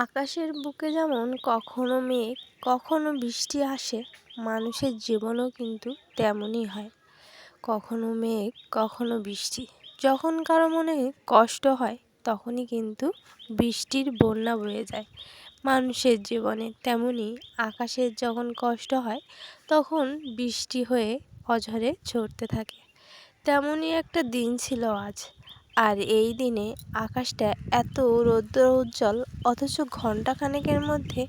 আকাশের বুকে যেমন কখনো মেঘ কখনো বৃষ্টি আসে, মানুষের জীবনও কিন্তু তেমনই হয়। কখনো মেঘ কখনো বৃষ্টি। যখন কারো মনে কষ্ট হয় তখনই কিন্তু বৃষ্টির বন্যা বয়ে যায় মানুষের জীবনে। তেমনি আকাশের যখন কষ্ট হয় তখন বৃষ্টি হয়ে অঝরে ঝরতে থাকে। তেমনই একটা দিন ছিল আজ। আর এই দিনে আকাশটা এত রৌদ্র উজ্জ্বল, অথচ ঘণ্টাখানেকের মধ্যে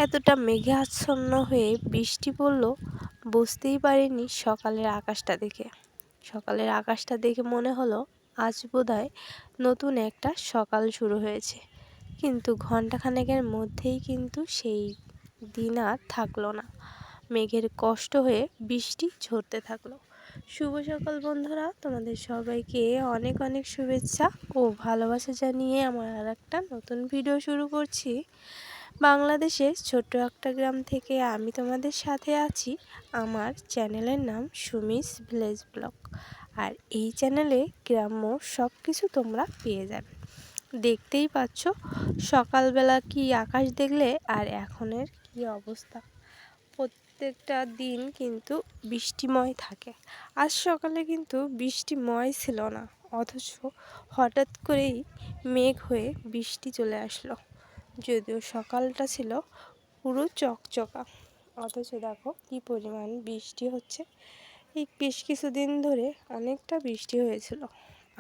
এতটা মেঘে আচ্ছন্ন হয়ে বৃষ্টি পড়ল, বুঝতেই পারিনি সকালের আকাশটা দেখে। সকালের আকাশটা দেখে মনে হলো আজ বোধহয় নতুন একটা সকাল শুরু হয়েছে। কিন্তু ঘণ্টাখানেকের মধ্যেই কিন্তু সেই দিন আর থাকলো না। মেঘের কষ্ট হয়ে বৃষ্টি ঝরতে থাকলো। শুভ সকাল বন্ধুরা, তোমাদের সবাইকে অনেক অনেক শুভেচ্ছা ও ভালোবাসা জানিয়ে আমার আর একটা নতুন ভিডিও শুরু করছি। বাংলাদেশের ছোট্ট একটা গ্রাম থেকে আমি তোমাদের সাথে আছি। আমার চ্যানেলের নাম সুমিস ভিলেজ ব্লগ। আর এই চ্যানেলে গ্রাম্য সব কিছু তোমরা পেয়ে যাবে। দেখতেই পাচ্ছ সকালবেলা কি আকাশ দেখলে আর এখনের কি অবস্থা। প্রত্যেকটা দিন কিন্তু বৃষ্টিময় থাকে। আজ সকালে কিন্তু বৃষ্টিময় ছিল না, অথচ হঠাৎ করেই মেঘ হয়ে বৃষ্টি চলে আসলো। যদিও সকালটা ছিল পুরো চকচকা, অথচ দেখো কি পরিমাণ বৃষ্টি হচ্ছে। এই বেশ কিছুদিন ধরে অনেকটা বৃষ্টি হয়েছিল।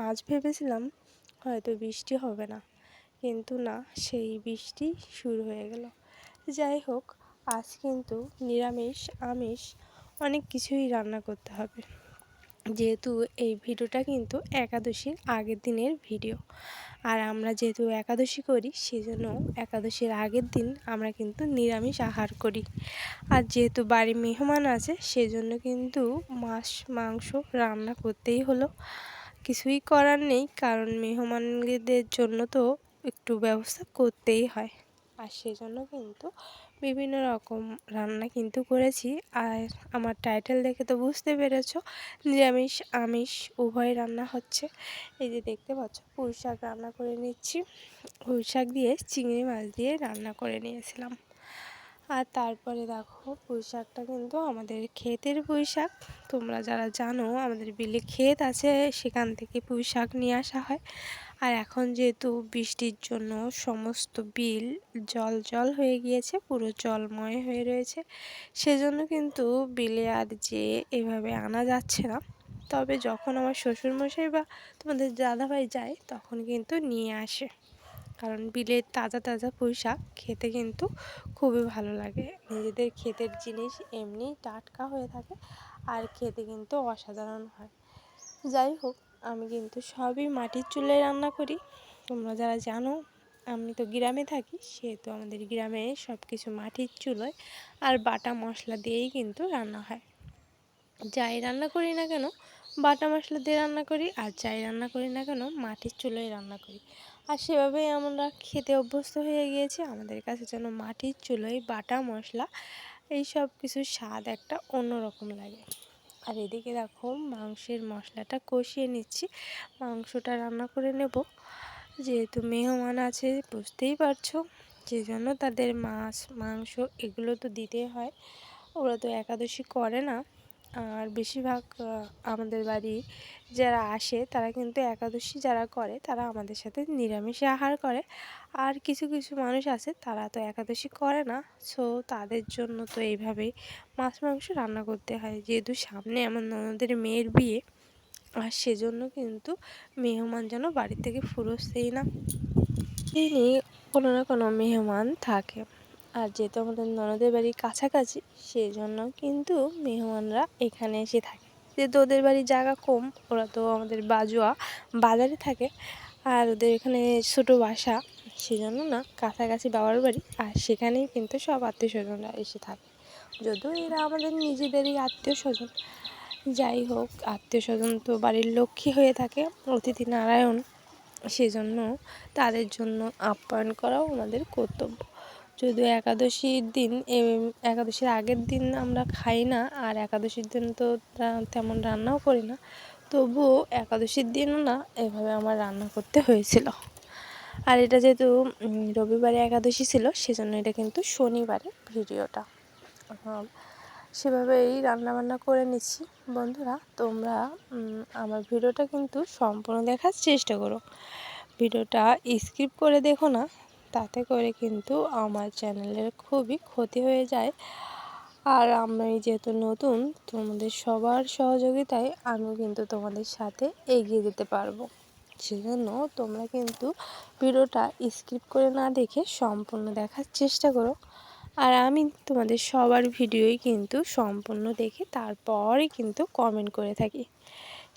আজ ভেবেছিলাম হয়তো বৃষ্টি হবে না, কিন্তু না, সেই বৃষ্টি শুরু হয়ে গেল। যাই হোক, আজ কিন্তু নিরামিষ আমিষ অনেক কিছুই রান্না করতে হবে, যেহেতু এই ভিডিওটা কিন্তু একাদশীর আগের দিনের ভিডিও। আর আমরা যেহেতু একাদশী করি, সেজন্য একাদশীর আগের দিন আমরা কিন্তু নিরামিষ আহার করি। আর যেহেতু বাড়ি মেহমান আছে, সেজন্য কিন্তু মাছ মাংস রান্না করতেই হলো। কিছুই করার নেই, কারণ মেহমানদের জন্য তো একটু ব্যবস্থা করতেই হয়। আর সেজন্য কিন্তু বিভিন্ন রকম রান্না কিন্তু করেছি। আর আমার টাইটেল দেখে তো বুঝতে পেরেছ, নিরামিষ আমিষ উভয় রান্না হচ্ছে। এই যে দেখতে পাচ্ছ, পুঁই শাক রান্না করে নিচ্ছি। পুঁই শাক দিয়ে চিংড়ি মাছ দিয়ে রান্না করে নিয়েছিলাম। আর তারপরে দেখো, পুঁই শাকটা কিন্তু আমাদের ক্ষেতের পুঁই শাক। তোমরা যারা জানো, আমাদের বিলে ক্ষেত আছে, সেখান থেকে পুঁই শাক নিয়ে আসা হয়। আর এখন যেহেতু বৃষ্টির জন্য সমস্ত বিল জল জল হয়ে গিয়েছে, পুরো জলময় হয়ে রয়েছে, সেজন্য কিন্তু বিলে আর যে এভাবে আনা যাচ্ছে না। তবে যখন আমার শ্বশুরমশাই বা তোমাদের দাদাভাই যায়, তখন কিন্তু নিয়ে আসে। কারণ বিলের তাজা তাজা পুঁই শাক খেতে কিন্তু খুবই ভালো লাগে। নিজেদের ক্ষেতের জিনিস এমনি টাটকা হয়ে থাকে, আর খেতে কিন্তু অসাধারণ হয়। যাই হোক, আমি কিন্তু সবই মাটির চুলায় রান্না করি। তোমরা যারা জানো, আমি তো গ্রামে থাকি, সেহেতু আমাদের গ্রামে সব কিছু মাটির চুলোয় আর বাটা মশলা দিয়েই কিন্তু রান্না হয়। যাই রান্না করি না কেন বাটা মশলা দিয়ে রান্না করি, আর যাই রান্না করি না কেন মাটির চুলোয় রান্না করি। আর সেভাবেই আমরা খেতে অভ্যস্ত হয়ে গিয়েছি। আমাদের কাছে যেন মাটির চুলোয় বাটা মশলা এই সব কিছুর স্বাদ একটা অন্যরকম লাগে। আর এদিকে দেখো, মাংসের মশলাটা কষিয়ে নিচ্ছি। মাংসটা রান্না করে নেব। যেহেতু মেহমান আছে, বুঝতেই পারছো, সেজন্য তাদের মাছ মাংস এগুলো তো দিতে হয়। ওরা তো একাদশী করে না। আর বেশিরভাগ আমাদের বাড়ি যারা আসে, তারা কিন্তু একাদশী যারা করে, তারা আমাদের সাথে নিরামিষে আহার করে। আর কিছু কিছু মানুষ আছে, তারা তো একাদশী করে না, সো তাদের জন্য তো এইভাবেই মাছ মাংস রান্না করতে হয়। যেহেতু সামনে আমার ননদের মেয়ের বিয়ে, আর সেজন্য কিন্তু মেহমান যেন বাড়ি থেকে ফুরোসেই না, তিনি কোনো না কোনো মেহমান থাকে। আর যেহেতু আমাদের ননদের বাড়ি কাছাকাছি, সেই জন্য কিন্তু মেহমানরা এখানে এসে থাকে। যেহেতু ওদের বাড়ির জায়গা কম, ওরা তো আমাদের বাজুয়া বাজারে থাকে, আর ওদের এখানে ছোটো বাসা, সেজন্য না কাছাকাছি বাবার বাড়ি, আর সেখানেই কিন্তু সব আত্মীয় স্বজনরা এসে থাকে। যদিও এরা আমাদের নিজেদেরই আত্মীয় স্বজন। যাই হোক, আত্মীয় স্বজন তো বাড়ির লক্ষ্মী হয়ে থাকে, অতিথি নারায়ণ, সেজন্য তাদের জন্য আপ্যায়ন করাও আমাদের কর্তব্য। যদিও একাদশীর দিন, একাদশীর আগের দিন আমরা খাই না, আর একাদশীর দিন তো তেমন রান্নাও করি না, তবুও একাদশীর দিনও না এভাবে আমার রান্না করতে হয়েছিল। আর এটা যেহেতু রবিবারে একাদশী ছিল, সেজন্য এটা কিন্তু শনিবারে ভিডিওটা। সেভাবেই রান্নাবান্না করে নিচ্ছি। বন্ধুরা, তোমরা আমার ভিডিওটা কিন্তু সম্পূর্ণ দেখার চেষ্টা করো, ভিডিওটা স্কিপ করে দেখো না, তাতে করে কিন্তু আমার চ্যানেলের খুবই ক্ষতি হয়ে যায়। আর আমি যেহেতু নতুন, তোমাদের সবার সহযোগিতায় আমি কিন্তু তোমাদের সাথে এগিয়ে যেতে পারবো। সেজন্য তোমরা কিন্তু ভিডিওটা স্কিপ করে না দেখে সম্পূর্ণ দেখার চেষ্টা করো। আর আমি তোমাদের সবার ভিডিওই কিন্তু সম্পূর্ণ দেখে তারপরে কিন্তু কমেন্ট করে থাকি।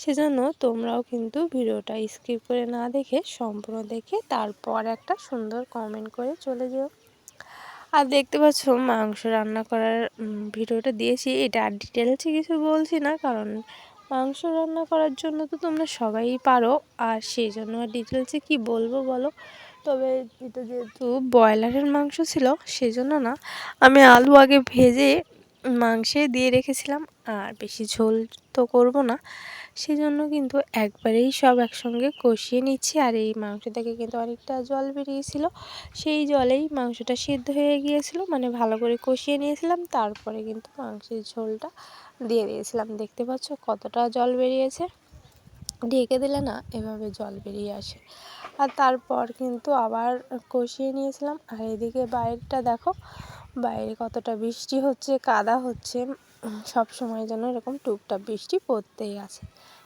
সেজন্য তোমরাও কিন্তু ভিডিওটা স্কিপ করে না দেখে সম্পূর্ণ দেখে তারপর একটা সুন্দর কমেন্ট করে চলে যেও। আর দেখতে পাচ্ছ মাংস রান্না করার ভিডিওটা দিয়েছি, এটা আর ডিটেলসে কিছু বলছি না, কারণ মাংস রান্না করার জন্য তো তোমরা সবাই পারো, আর সেই জন্য আর ডিটেলসে কী বলবো বলো। তবে এটা যেহেতু ব্রয়লারের মাংস ছিল, সেজন্য না আমি আলু আগে ভেজে মাংসে দিয়ে রেখেছিলাম, আর বেশি ঝোল তো করব না, সেজন্য কিন্তু একবারেই সব একসঙ্গে কষিয়ে নিচ্ছি। আর এই মাংস থেকে কিন্তু অনেকটা জল বেরিয়েছিল, সেই জলেই মাংসটা সিদ্ধ হয়ে গিয়েছিল, মানে ভালো করে কষিয়ে নিয়েছিলাম, তারপরে কিন্তু মাংসের ঝোলটা দিয়ে দিয়েছিলাম। দেখতে পাচ্ছ কতটা জল বেরিয়েছে, ঢেকে দিলে না এভাবে জল বেরিয়ে আসে। আর তারপর কিন্তু আবার কষিয়ে নিয়েছিলাম। আর এদিকে বাইরেটা দেখো, বাইরে কতটা বৃষ্টি হচ্ছে, কাদা হচ্ছে, সব সময় যেন এরকম টুপটাপ বৃষ্টি পড়তেই আছে।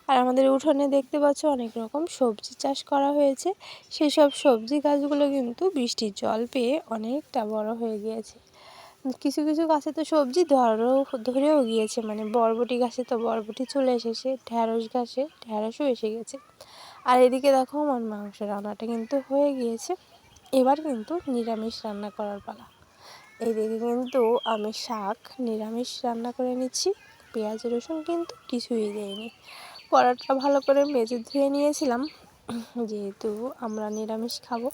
আর আমাদের উঠোনে দেখতে পাচ্ছ অনেক রকম সবজি চাষ করা হয়েছে, সেসব সবজি গাছগুলো কিন্তু বৃষ্টির জল পেয়ে অনেকটা বড় হয়ে গিয়েছে। কিছু কিছু গাছে তো সবজি ধরেও গিয়েছে, মানে বরবটি গাছে তো বরবটি চলে এসেছে, ঢ্যাঁড়স গাছে ঢ্যাঁড়সও এসে গেছে। আর এদিকে দেখো আমার মাংস রান্নাটা কিন্তু হয়ে গিয়েছে, এবার কিন্তু নিরামিষ রান্না করার পালা। এইদিকে কিন্তু আমি নিরামিষ রান্না করে নিচ্ছি, পেঁয়াজ রসুন কিন্তু কিছুই দেয়নি। কড়াটা ভালো করে মেজে ধুয়ে নিয়েছিলাম, যেহেতু আমরা নিরামিষ খাবো,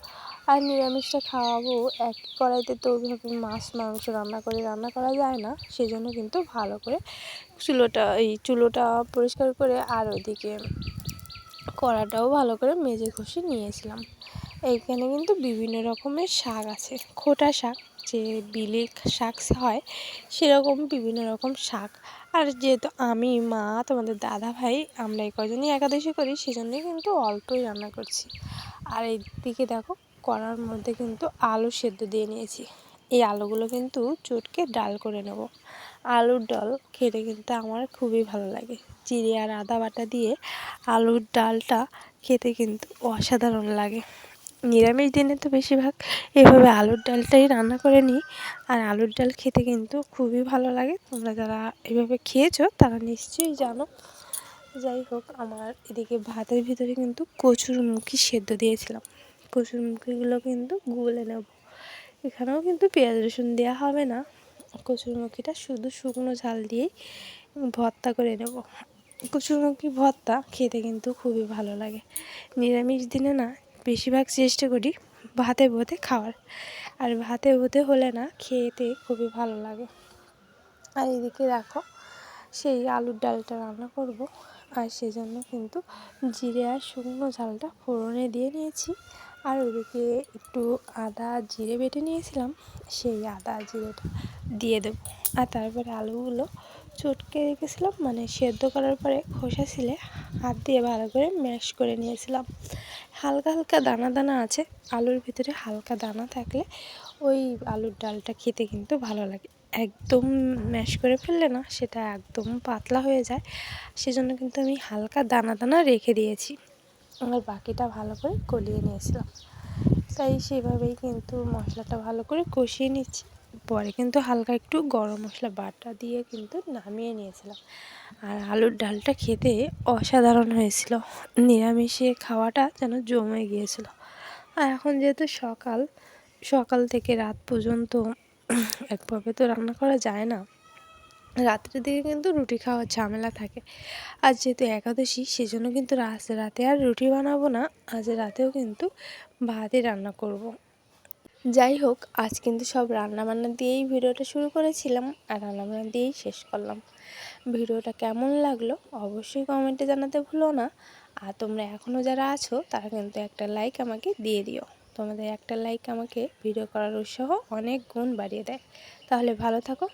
আর নিরামিষটা খাওয়াবো এক কড়াইতে, তো ওইভাবে মাছ মাংস রান্না করা যায় না, সেজন্য কিন্তু ভালো করে চুলোটা পরিষ্কার করে আর ওইদিকে কড়াটাও ভালো করে মেজে ঘষে নিয়েছিলাম। এইখানে কিন্তু বিভিন্ন রকমের শাক আছে, খোটা শাক, যে বিলি শাক হয় সেরকম বিভিন্ন রকম শাক। আর যেহেতু আমি, মা, তোমাদের দাদা ভাই, আমরা এই কজনই একাদশী করি, সেজন্যই কিন্তু অল্পই রান্না করছি। আর এইদিকে দেখো কড়ার মধ্যে কিন্তু আলু সেদ্ধ দিয়ে নিয়েছি, এই আলুগুলো কিন্তু চটকে ডাল করে নেব। আলুর ডাল খেতে কিন্তু আমার খুবই ভালো লাগে, জিরে আর আদা বাটা দিয়ে আলুর ডালটা খেতে কিন্তু অসাধারণ লাগে। নিরামিষ দিনে তো বেশিরভাগ এভাবে আলুর ডালটাই রান্না করে নিই, আর আলুর ডাল খেতে কিন্তু খুবই ভালো লাগে। তোমরা যারা এভাবে খেয়েছো তারা নিশ্চয়ই জানো। যাই হোক, আমার এদিকে ভাতের ভিতরে কিন্তু কচুরমুখী সেদ্ধ দিয়েছিলাম, কচুরমুখীগুলো কিন্তু গুলে নেব। এখানেও কিন্তু পেঁয়াজ রসুন দেওয়া হবে না, কচুরমুখীটা শুধু শুকনো ঝাল দিয়েই ভর্তা করে নেব। কচুরমুখী ভর্তা খেতে কিন্তু খুবই ভালো লাগে। নিরামিষ দিনে না বেশিরভাগ চেষ্টা করি ভাতে ভুতে খাওয়ার, আর ভাতে ভুতে হলে না খেতে খুবই ভালো লাগে। আর এদিকে দেখো সেই আলুর ডালটা রান্না করব, আর সেজন্য কিন্তু জিরে আর শুকনো ঝালটা ফোড়নে দিয়ে নিয়েছি। আর ওদিকে একটু আদা জিরে বেটে নিয়েছিলাম, সেই আদা জিরেটা দিয়ে দেবো। আর তারপরে আলুগুলো চটকে রেখেছিলাম, মানে সেদ্ধ করার পরে খোসা ছিলে হাত দিয়ে ভালো করে ম্যাশ করে নিয়েছিলাম। হালকা হালকা দানা দানা আছে, আলুর ভিতরে হালকা দানা থাকলে ওই আলুর ডালটা খেতে কিন্তু ভালো লাগে। একদম ম্যাশ করে ফেললে না সেটা একদম পাতলা হয়ে যায়, সেজন্য কিন্তু আমি হালকা দানা দানা রেখে দিয়েছি, আর বাকিটা ভালো করে গলিয়ে নিয়েছিলাম। তাই সেভাবেই কিন্তু মশলাটা ভালো করে কষিয়ে নিচ্ছি। পরে কিন্তু হালকা একটু গরম মশলা বাটা দিয়ে কিন্তু নামিয়ে নিয়েছিলাম। আর আলুর ডালটা খেতে অসাধারণ হয়েছিল, নিরামিষে খাওয়াটা যেন জমে গিয়েছিল। আর এখন যেহেতু সকাল থেকে রাত পর্যন্ত একভাবে তো রান্না করা যায় না, রাত্রের দিকে কিন্তু রুটি খাওয়ার ঝামেলা থাকে। আজ যেহেতু একাদশী, সেজন্য কিন্তু রাতে আর রুটি বানাবো না, আজ রাতেও কিন্তু ভাতই রান্না করব। যাই হোক, আজ কিন্তু সব রান্নাবান্না দিয়েই ভিডিওটা শুরু করেছিলাম, আর রান্নাবান্না দিয়েই শেষ করলাম। ভিডিওটা কেমন লাগলো অবশ্যই কমেন্টে জানাতে ভুলো না। আর তোমরা এখনও যারা আছো তারা কিন্তু একটা লাইক আমাকে দিয়ে দিও। তোমাদের একটা লাইক আমাকে ভিডিও করার উৎসাহ অনেক গুণ বাড়িয়ে দেয়। তাহলে ভালো থাকো।